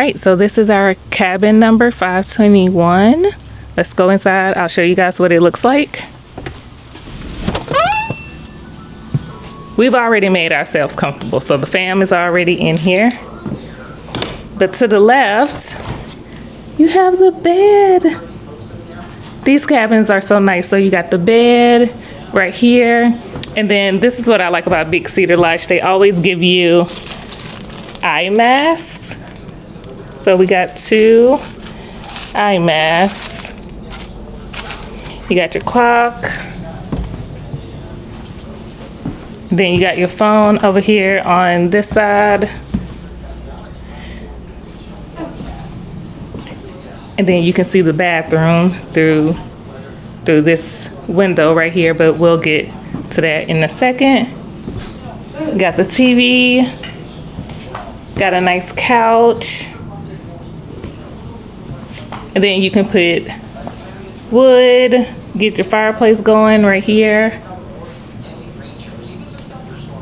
right, so this is our cabin number 521. Let's go inside. I'll show you guys what it looks like. We've already made ourselves comfortable, so the fam is already in here. But to the left, you have the bed. These cabins are so nice. So you got the bed right here. And then this is what I like about Big Cedar Lodge. They always give you eye masks. So we got 2 eye masks. You got your clock. Then you got your phone over here on this side. And then you can see the bathroom through this window right here, but we'll get to that in a second. Got the TV. Got a nice couch. And then you can put wood, get your fireplace going right here.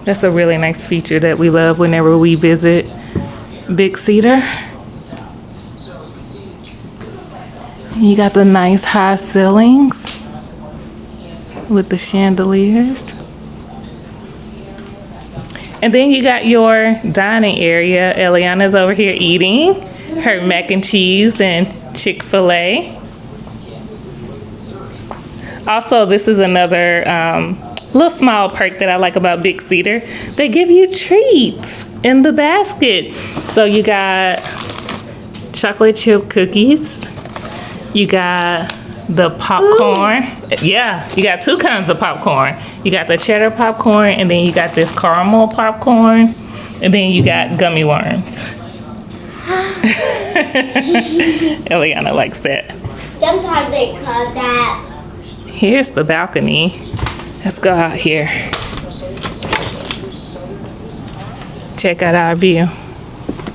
That's a really nice feature that we love whenever we visit Big Cedar. You got the nice high ceilings with the chandeliers. And then you got your dining area. Eliana's over here eating her mac and cheese and Chick-fil-A. Also, this is another little small perk that I like about Big Cedar. They give you treats in the basket. So you got chocolate chip cookies. You got the popcorn. Ooh. Yeah, you got 2 kinds of popcorn. You got the cheddar popcorn, and then you got this caramel popcorn, and then you got gummy worms. Eliana likes that. Sometimes they call that. Here's the balcony. Let's go out here. Check out our view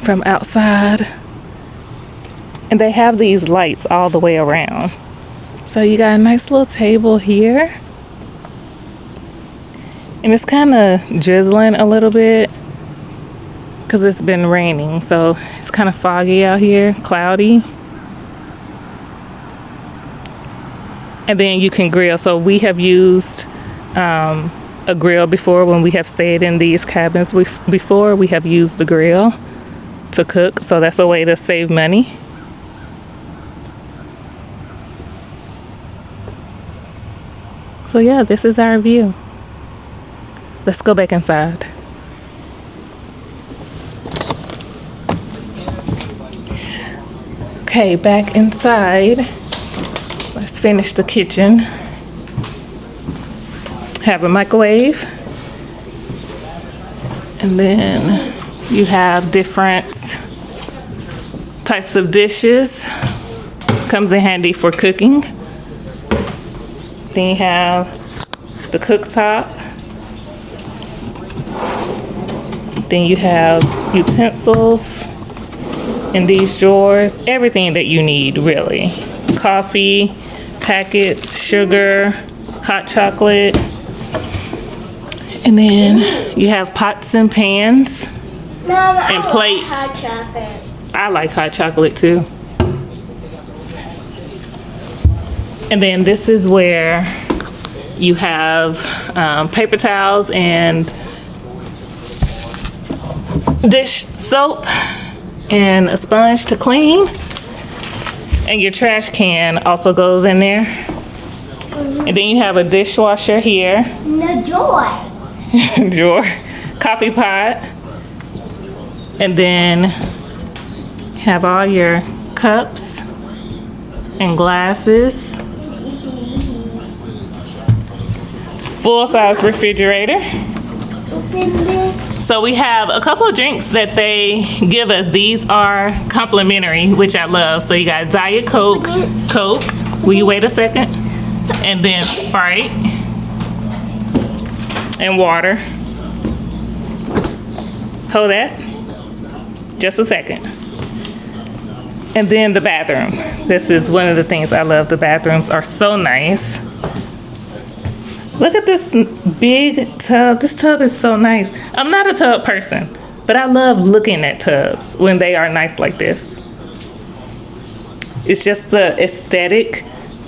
from outside. And they have these lights all the way around. So you got a nice little table here. And it's kind of drizzling a little bit because it's been raining. So it's kind of foggy out here, cloudy. And then you can grill. So we have used a grill before when we have stayed in these cabins before. We have used the grill to cook. So that's a way to save money. So yeah, this is our view. Let's go back inside. Okay, back inside. Let's finish the kitchen. Have a microwave. And then you have different types of dishes. Comes in handy for cooking. Then you have the cooktop. Then you have utensils in these drawers. Everything that you need, really. Coffee, packets, sugar, hot chocolate. And then you have pots and pans and plates. Hot chocolate. I like hot chocolate too. And then this is where you have paper towels and dish soap and a sponge to clean. And your trash can also goes in there. And then you have a dishwasher here. The drawer. Drawer. Coffee pot. And then have all your cups and glasses. Full-size refrigerator. Open this. So we have a couple of drinks that they give us. These are complimentary, which I love. So you got Diet Coke, Coke. Will you wait a second? And then Sprite and water. Hold that. Just a second. And then the bathroom. This is one of the things I love. The bathrooms are so nice. Look at this big tub. This tub is so nice. I'm not a tub person, But I love looking at tubs when they are nice like this. It's just the aesthetic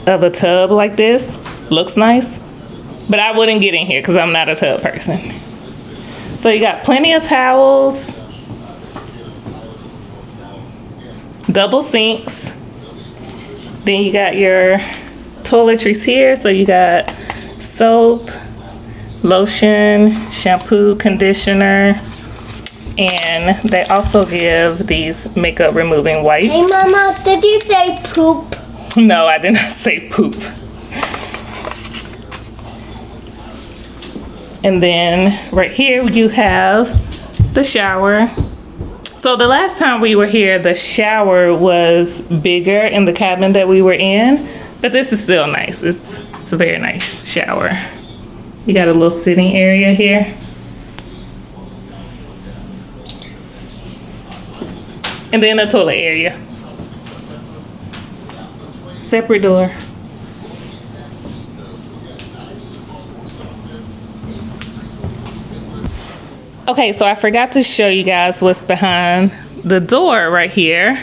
of a tub like this. Looks nice. But I wouldn't get in here because I'm not a tub person. So you got plenty of towels. Double sinks. Then you got your toiletries here. So you got soap, lotion, shampoo, conditioner, and they also give these makeup removing wipes. Hey, Mama, did you say poop? No, I did not say poop. And then right here you have the shower. So the last time we were here, the shower was bigger in the cabin that we were in, but this is still nice. It's a very nice shower. You got a little sitting area here. And then a toilet area. Separate door. Okay, so I forgot to show you guys what's behind the door right here.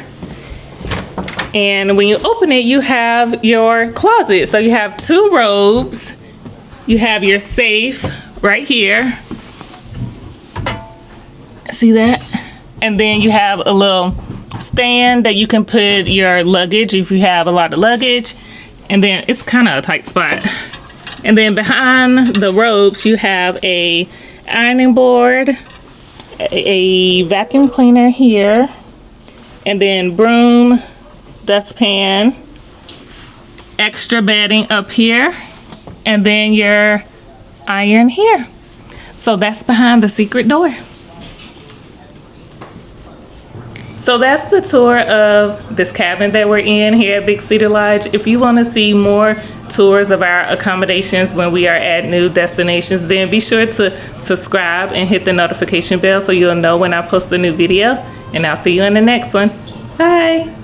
And when you open it, you have your closet. So you have 2 robes. You have your safe right here. See that? And then you have a little stand that you can put your luggage if you have a lot of luggage. And then it's kind of a tight spot. And then behind the robes, you have a ironing board, a vacuum cleaner here, and then broom, dustpan, extra bedding up here, and then your iron here. So that's behind the secret door. So that's the tour of this cabin that we're in here at Big Cedar Lodge. If you want to see more tours of our accommodations when we are at new destinations, then be sure to subscribe and hit the notification bell so you'll know when I post a new video. And I'll see you in the next one. Bye.